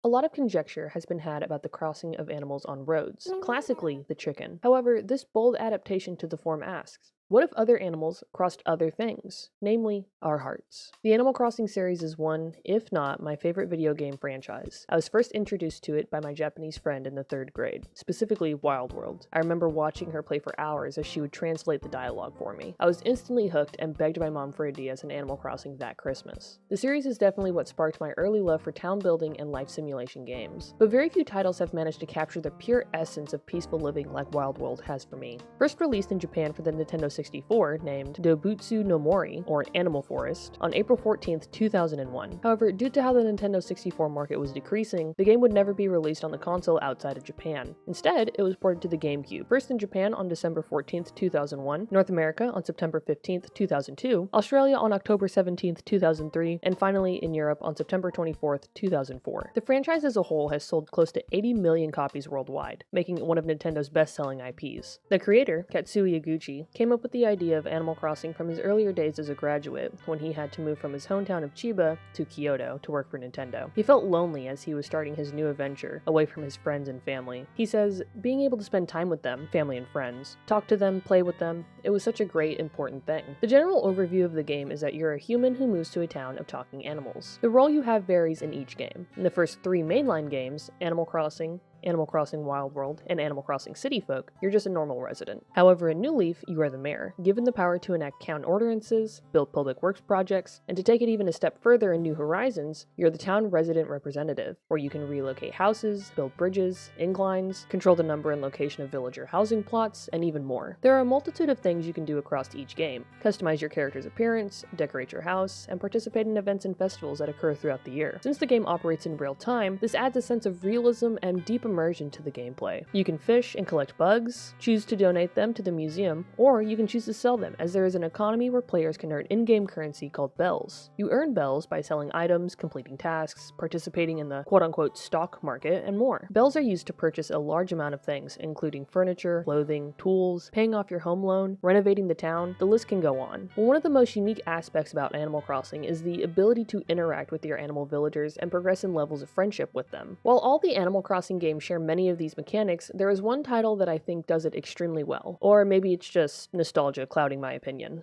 A lot of conjecture has been had about the crossing of animals on roads, classically the chicken. However, this bold adaptation to the form asks, what if other animals crossed other things, namely our hearts? The Animal Crossing series is one, if not my favorite video game franchise. I was first introduced to it by my Japanese friend in the 3rd grade, specifically Wild World. I remember watching her play for hours as she would translate the dialogue for me. I was instantly hooked and begged my mom for a DS in Animal Crossing that Christmas. The series is definitely what sparked my early love for town building and life simulation games, but very few titles have managed to capture the pure essence of peaceful living like Wild World has for me. First released in Japan for the Nintendo 64, named Dobutsu no Mori, or Animal Forest, on April 14th, 2001. However, due to how the Nintendo 64 market was decreasing, the game would never be released on the console outside of Japan. Instead, it was ported to the GameCube, first in Japan on December 14th, 2001, North America on September 15th, 2002, Australia on October 17th, 2003, and finally in Europe on September 24th, 2004. The franchise as a whole has sold close to 80 million copies worldwide, making it one of Nintendo's best-selling IPs. The creator, Katsuya Yaguchi, came up with the idea of Animal Crossing from his earlier days as a graduate, when he had to move from his hometown of Chiba to Kyoto to work for Nintendo. He felt lonely as he was starting his new adventure, away from his friends and family. He says, being able to spend time with them, family and friends, talk to them, play with them, it was such a great, important thing. The general overview of the game is that you're a human who moves to a town of talking animals. The role you have varies in each game. In the first 3 mainline games, Animal Crossing Wild World, and Animal Crossing City Folk, you're just a normal resident. However, in New Leaf, you are the mayor, given the power to enact town ordinances, build public works projects, and to take it even a step further in New Horizons, you're the town resident representative, where you can relocate houses, build bridges, inclines, control the number and location of villager housing plots, and even more. There are a multitude of things you can do across each game. Customize your character's appearance, decorate your house, and participate in events and festivals that occur throughout the year. Since the game operates in real time, this adds a sense of realism and deep immersion to the gameplay. You can fish and collect bugs, choose to donate them to the museum, or you can choose to sell them, as there is an economy where players can earn in-game currency called bells. You earn bells by selling items, completing tasks, participating in the quote-unquote stock market, and more. Bells are used to purchase a large amount of things, including furniture, clothing, tools, paying off your home loan, renovating the town, the list can go on. One of the most unique aspects about Animal Crossing is the ability to interact with your animal villagers and progress in levels of friendship with them. While all the Animal Crossing games share many of these mechanics, there is one title that I think does it extremely well. Or maybe it's just nostalgia clouding my opinion.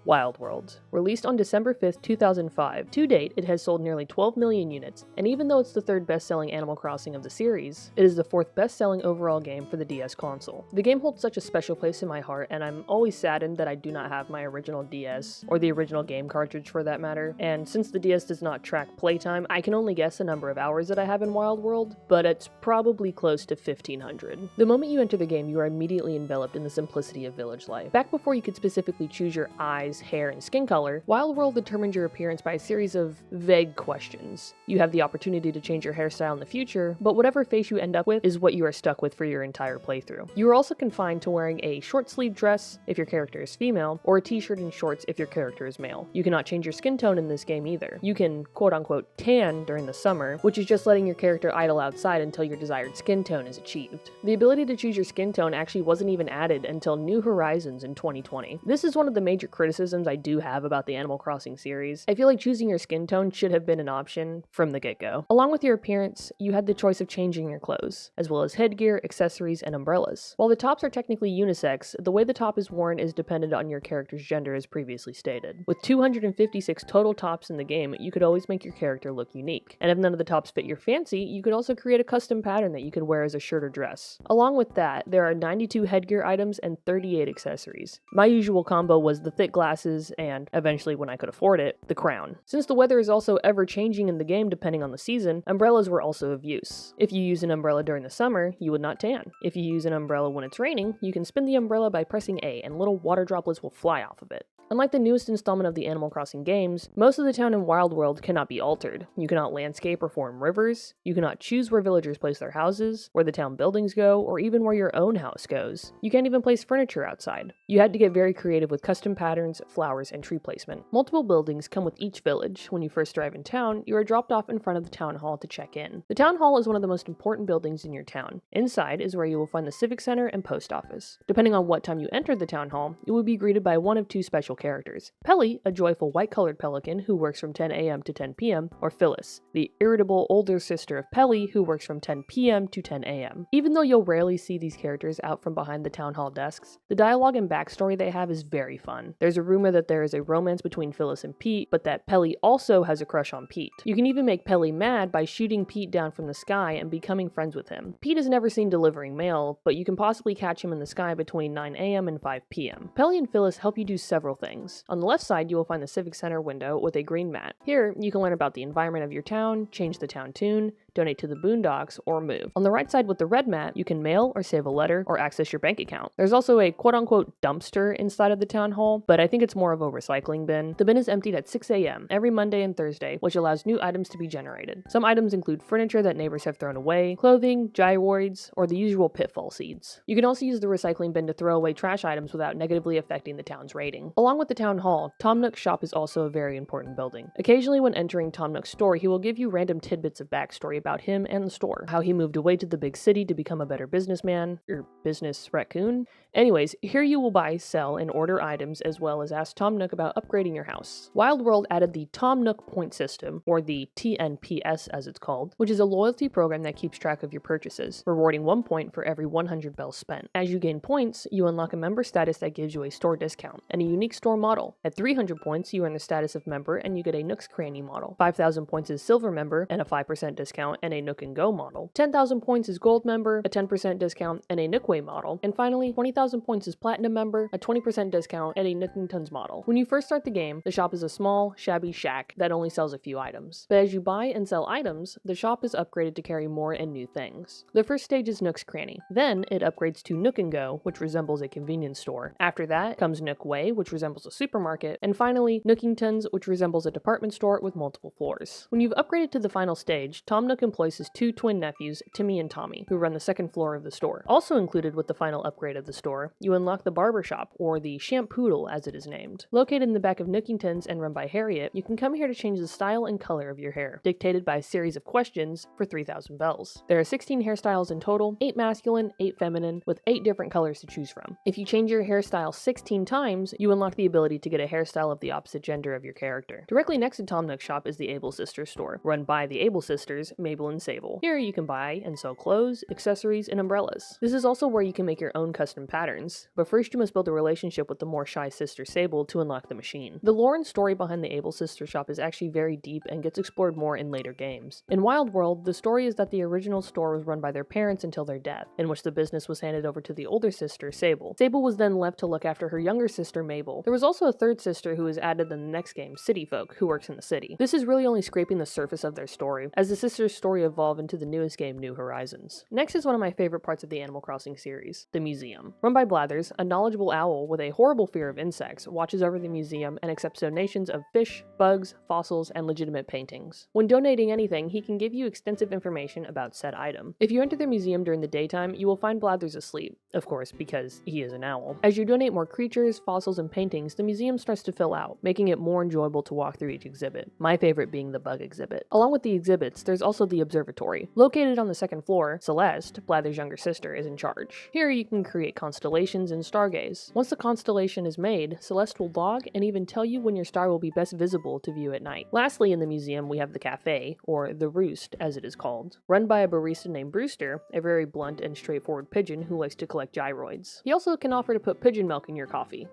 Wild World. Released on December 5th, 2005, to date it has sold nearly 12 million units, and even though it's the 3rd best-selling Animal Crossing of the series, it is the 4th best-selling overall game for the DS console. The game holds such a special place in my heart, and I'm always saddened that I do not have my original DS, or the original game cartridge for that matter, and since the DS does not track playtime, I can only guess the number of hours that I have in Wild World, but it's probably close to 1,500. The moment you enter the game, you are immediately enveloped in the simplicity of village life. Back before you could specifically choose your eyes, hair, and skin color, Wild World determines your appearance by a series of vague questions. You have the opportunity to change your hairstyle in the future, but whatever face you end up with is what you are stuck with for your entire playthrough. You are also confined to wearing a short-sleeved dress if your character is female, or a t-shirt and shorts if your character is male. You cannot change your skin tone in this game either. You can quote-unquote tan during the summer, which is just letting your character idle outside until your desired skin tone is achieved. The ability to choose your skin tone actually wasn't even added until New Horizons in 2020. This is one of the major criticisms I do have about the Animal Crossing series. I feel like choosing your skin tone should have been an option from the get-go. Along with your appearance, you had the choice of changing your clothes, as well as headgear, accessories, and umbrellas. While the tops are technically unisex, the way the top is worn is dependent on your character's gender as previously stated. With 256 total tops in the game, you could always make your character look unique. And if none of the tops fit your fancy, you could also create a custom pattern that you could wear as a shirt or dress. Along with that, there are 92 headgear items and 38 accessories. My usual combo was the thick glasses and, eventually when I could afford it, the crown. Since the weather is also ever changing in the game depending on the season, umbrellas were also of use. If you use an umbrella during the summer, you would not tan. If you use an umbrella when it's raining, you can spin the umbrella by pressing A and little water droplets will fly off of it. Unlike the newest installment of the Animal Crossing games, most of the town in Wild World cannot be altered. You cannot landscape or form rivers, you cannot choose where villagers place their houses, where the town buildings go, or even where your own house goes. You can't even place furniture outside. You had to get very creative with custom patterns, flowers, and tree placement. Multiple buildings come with each village. When you first arrive in town, you are dropped off in front of the town hall to check in. The town hall is one of the most important buildings in your town. Inside is where you will find the civic center and post office. Depending on what time you entered the town hall, you will be greeted by one of two special special characters. Pelly, a joyful white-colored pelican who works from 10 a.m. to 10 p.m., or Phyllis, the irritable older sister of Pelly who works from 10 p.m. to 10 a.m. Even though you'll rarely see these characters out from behind the town hall desks, the dialogue and backstory they have is very fun. There's a rumor that there is a romance between Phyllis and Pete, but that Pelly also has a crush on Pete. You can even make Pelly mad by shooting Pete down from the sky and becoming friends with him. Pete is never seen delivering mail, but you can possibly catch him in the sky between 9 a.m. and 5 p.m. Pelly and Phyllis help you do several things. On the left side, you will find the Civic Center window with a green mat. Here, you can learn about the environment of your town, change the town tune, donate to the Boondocks, or move. On the right side with the red mat, you can mail or save a letter or access your bank account. There's also a quote-unquote dumpster inside of the town hall, but I think it's more of a recycling bin. The bin is emptied at 6 a.m. every Monday and Thursday, which allows new items to be generated. Some items include furniture that neighbors have thrown away, clothing, gyroids, or the usual pitfall seeds. You can also use the recycling bin to throw away trash items without negatively affecting the town's rating. Along with the town hall, Nook Shop is also a very important building. Occasionally when entering Nook's store, he will give you random tidbits of backstory about him and the store, how he moved away to the big city to become a better businessman, or business raccoon. Anyways, here you will buy, sell, and order items as well as ask Tom Nook about upgrading your house. Wild World added the Tom Nook point system, or the TNPS as it's called, which is a loyalty program that keeps track of your purchases, rewarding 1 point for every 100 bells spent. As you gain points, you unlock a member status that gives you a store discount and a unique store model. At 300 points, you earn the status of member and you get a Nook's Cranny model. 5,000 points is silver member and a 5% discount and a Nook and Go model. 10,000 points is gold member, a 10% discount and a Nookway model. And finally, 20,000 points is platinum member, a 20% discount and a Nookingtons model. When you first start the game, the shop is a small, shabby shack that only sells a few items. But as you buy and sell items, the shop is upgraded to carry more and new things. The first stage is Nook's Cranny. Then it upgrades to Nook and Go, which resembles a convenience store. After that comes Nookway, which resembles a supermarket. And finally, Nookingtons, which resembles a department store with multiple floors. When you've upgraded to the final stage, Tom Nook employs his two twin nephews, Timmy and Tommy, who run the second floor of the store. Also included with the final upgrade of the store, you unlock the barber shop, or the Shamppoodle as it is named. Located in the back of Nookingtons and run by Harriet, you can come here to change the style and color of your hair, dictated by a series of questions for 3,000 bells. There are 16 hairstyles in total, 8 masculine, 8 feminine, with 8 different colors to choose from. If you change your hairstyle 16 times, you unlock the ability to get a hairstyle of the opposite gender of your character. Directly next to Tom Nook's shop is the Able Sisters store, run by the Able Sisters, Mabel and Sable. Here you can buy and sell clothes, accessories, and umbrellas. This is also where you can make your own custom patterns, but first you must build a relationship with the more shy sister Sable to unlock the machine. The lore and story behind the Able Sister shop is actually very deep and gets explored more in later games. In Wild World, the story is that the original store was run by their parents until their death, in which the business was handed over to the older sister, Sable. Sable was then left to look after her younger sister, Mabel. There was also a third sister who was added in the next game, City Folk, who works in the city. This is really only scraping the surface of their story, as the sisters' story evolved into the newest game, New Horizons. Next is one of my favorite parts of the Animal Crossing series, the museum. Run by Blathers, a knowledgeable owl with a horrible fear of insects watches over the museum and accepts donations of fish, bugs, fossils, and legitimate paintings. When donating anything, he can give you extensive information about said item. If you enter the museum during the daytime, you will find Blathers asleep, of course, because he is an owl. As you donate more creatures, fossils, and paintings, the museum starts to fill out, making it more enjoyable to walk through each exhibit, my favorite being the bug exhibit. Along with the exhibits, there's also the observatory. Located on the second floor, Celeste, Blather's younger sister, is in charge. Here you can create constellations and stargaze. Once the constellation is made, Celeste will log and even tell you when your star will be best visible to view at night. Lastly, in the museum, we have the cafe, or the Roost as it is called, run by a barista named Brewster, a very blunt and straightforward pigeon who likes to collect gyroids. He also can offer to put pigeon milk in your coffee.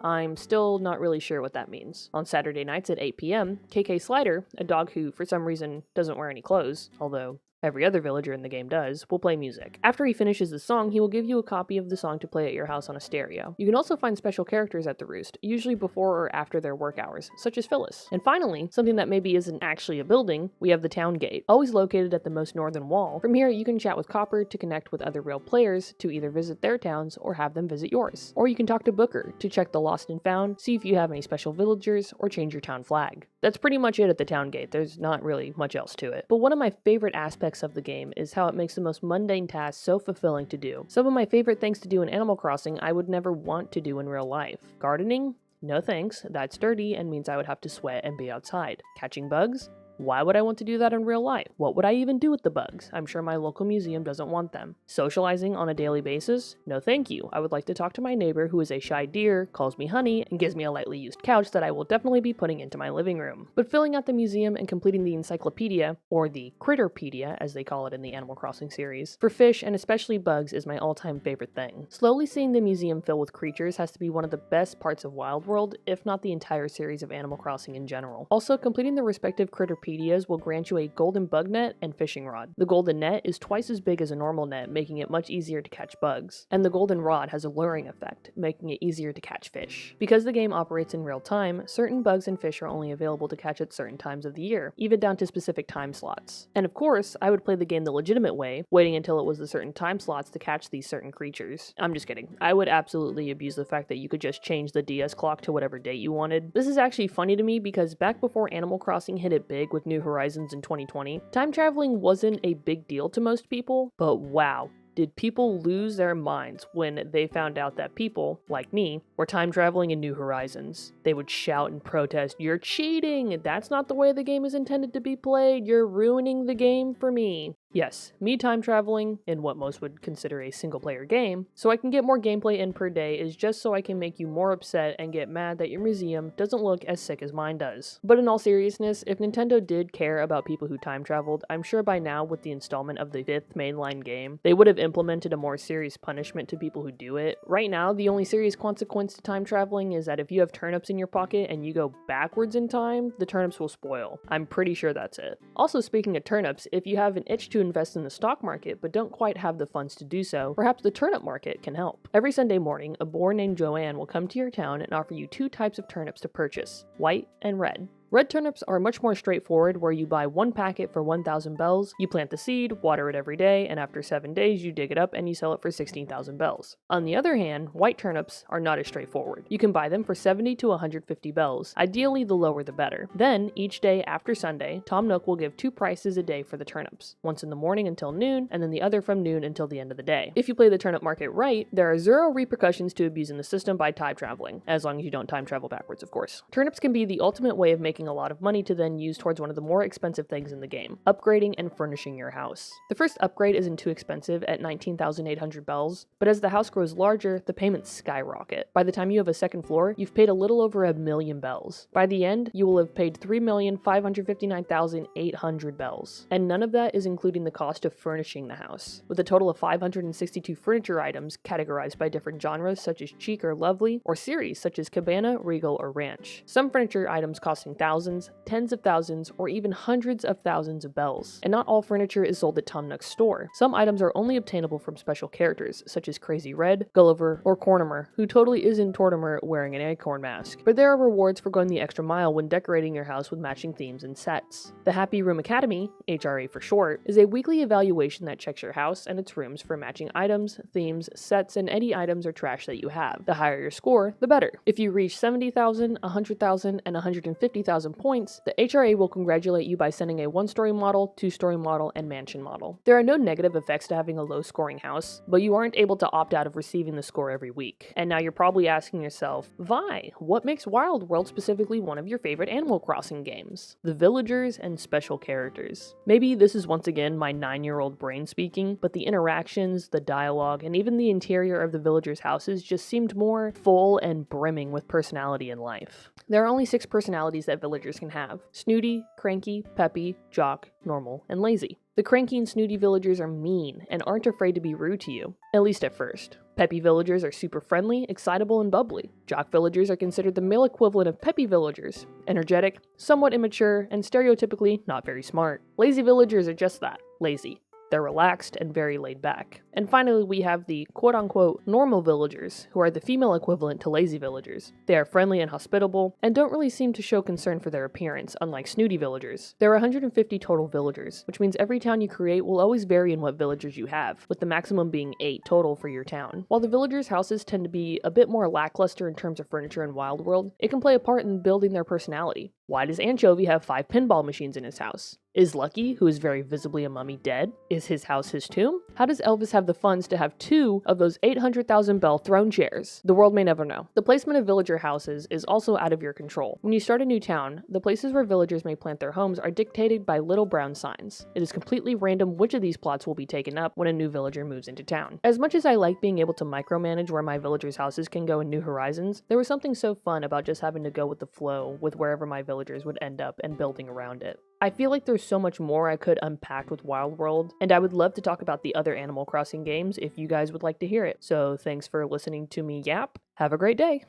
I'm still not really sure what that means. On Saturday nights at 8 p.m., KK Slider, a dog who for some reason doesn't wear any clothes, although every other villager in the game does, will play music. After he finishes the song, he will give you a copy of the song to play at your house on a stereo. You can also find special characters at the Roost, usually before or after their work hours, such as Phyllis. And finally, something that maybe isn't actually a building, we have the Town Gate, always located at the most northern wall. From here, you can chat with Copper to connect with other real players to either visit their towns or have them visit yours. Or you can talk to Booker to check the lost and found, see if you have any special villagers, or change your town flag. That's pretty much it at the Town Gate. There's not really much else to it. But one of my favorite aspects of the game is how it makes the most mundane tasks so fulfilling to do. Some of my favorite things to do in Animal Crossing I would never want to do in real life. Gardening? No thanks, that's dirty and means I would have to sweat and be outside. Catching bugs? Why would I want to do that in real life? What would I even do with the bugs? I'm sure my local museum doesn't want them. Socializing on a daily basis? No thank you. I would like to talk to my neighbor who is a shy deer, calls me honey, and gives me a lightly used couch that I will definitely be putting into my living room. But filling out the museum and completing the encyclopedia, or the Critterpedia as they call it in the Animal Crossing series, for fish and especially bugs is my all-time favorite thing. Slowly seeing the museum fill with creatures has to be one of the best parts of Wild World, if not the entire series of Animal Crossing in general. Also, completing the respective Critterpedias will grant you a golden bug net and fishing rod. The golden net is twice as big as a normal net, making it much easier to catch bugs. And the golden rod has a luring effect, making it easier to catch fish. Because the game operates in real time, certain bugs and fish are only available to catch at certain times of the year, even down to specific time slots. And of course, I would play the game the legitimate way, waiting until it was the certain time slots to catch these certain creatures. I'm just kidding. I would absolutely abuse the fact that you could just change the DS clock to whatever date you wanted. This is actually funny to me because back before Animal Crossing hit it big with New Horizons in 2020, time traveling wasn't a big deal to most people, but wow. Did people lose their minds when they found out that people, like me, were time traveling in New Horizons? They would shout and protest, "You're cheating! That's not the way the game is intended to be played! You're ruining the game for me!" Yes, me time traveling in what most would consider a single player game, so I can get more gameplay in per day is just so I can make you more upset and get mad that your museum doesn't look as sick as mine does. But in all seriousness, if Nintendo did care about people who time traveled, I'm sure by now with the installment of the 5th mainline game, they would have implemented a more serious punishment to people who do it. Right now, the only serious consequence to time traveling is that if you have turnips in your pocket and you go backwards in time, the turnips will spoil. I'm pretty sure that's it. Also, speaking of turnips, if you have an itch to invest in the stock market but don't quite have the funds to do so, perhaps the Turnup Market can help. Every Sunday morning, a boar named Joanne will come to your town and offer you 2 types of turnips to purchase, white and red. Red turnips are much more straightforward, where you buy 1 packet for 1,000 bells, you plant the seed, water it every day, and after 7 days you dig it up and you sell it for 16,000 bells. On the other hand, white turnips are not as straightforward. You can buy them for 70 to 150 bells, ideally the lower the better. Then, each day after Sunday, Tom Nook will give 2 prices a day for the turnips, once in the morning until noon, and then the other from noon until the end of the day. If you play the Turnup Market right, there are 0 repercussions to abusing the system by time traveling, as long as you don't time travel backwards, of course. Turnips can be the ultimate way of making a lot of money to then use towards one of the more expensive things in the game, upgrading and furnishing your house. The first upgrade isn't too expensive at 19,800 bells, but as the house grows larger, the payments skyrocket. By the time you have a second floor, you've paid a little over 1,000,000 bells. By the end, you will have paid 3,559,800 bells, and none of that is including the cost of furnishing the house. With a total of 562 furniture items categorized by different genres such as chic or lovely, or series such as cabana, regal, or ranch. Some furniture items costing thousands, tens of thousands, or even hundreds of thousands of bells. And not all furniture is sold at Tom Nook's store. Some items are only obtainable from special characters, such as Crazy Red, Gulliver, or Cornimer, who totally isn't Tortimer wearing an acorn mask. But there are rewards for going the extra mile when decorating your house with matching themes and sets. The Happy Room Academy, HRA for short, is a weekly evaluation that checks your house and its rooms for matching items, themes, sets, and any items or trash that you have. The higher your score, the better. If you reach 70,000, 100,000, and 150,000 points, the HRA will congratulate you by sending a 1-story model, 2-story model, and mansion model. There are no negative effects to having a low-scoring house, but you aren't able to opt out of receiving the score every week. And now you're probably asking yourself, Vi, what makes Wild World specifically one of your favorite Animal Crossing games? The villagers and special characters. Maybe this is once again my 9-year-old brain speaking, but the interactions, the dialogue, and even the interior of the villagers' houses just seemed more full and brimming with personality and life. There are only 6 personalities that villagers can have: snooty, cranky, peppy, jock, normal, and lazy. The cranky and snooty villagers are mean and aren't afraid to be rude to you, at least at first. Peppy villagers are super friendly, excitable, and bubbly. Jock villagers are considered the male equivalent of peppy villagers, energetic, somewhat immature, and stereotypically not very smart. Lazy villagers are just that, lazy. They're relaxed and very laid back. And finally, we have the quote-unquote normal villagers, who are the female equivalent to lazy villagers. They are friendly and hospitable, and don't really seem to show concern for their appearance, unlike snooty villagers. There are 150 total villagers, which means every town you create will always vary in what villagers you have, with the maximum being 8 total for your town. While the villagers' houses tend to be a bit more lackluster in terms of furniture in Wild World, it can play a part in building their personality. Why does Anchovy have 5 pinball machines in his house? Is Lucky, who is very visibly a mummy, dead? Is his house his tomb? How does Elvis have the funds to have 2 of those 800,000 bell throne chairs? The world may never know. The placement of villager houses is also out of your control. When you start a new town, the places where villagers may plant their homes are dictated by little brown signs. It is completely random which of these plots will be taken up when a new villager moves into town. As much as I like being able to micromanage where my villagers' houses can go in New Horizons, there was something so fun about just having to go with the flow with wherever my villagers would end up and building around it. I feel like there's so much more I could unpack with Wild World, and I would love to talk about the other Animal Crossing games if you guys would like to hear it. So thanks for listening to me yap. Have a great day!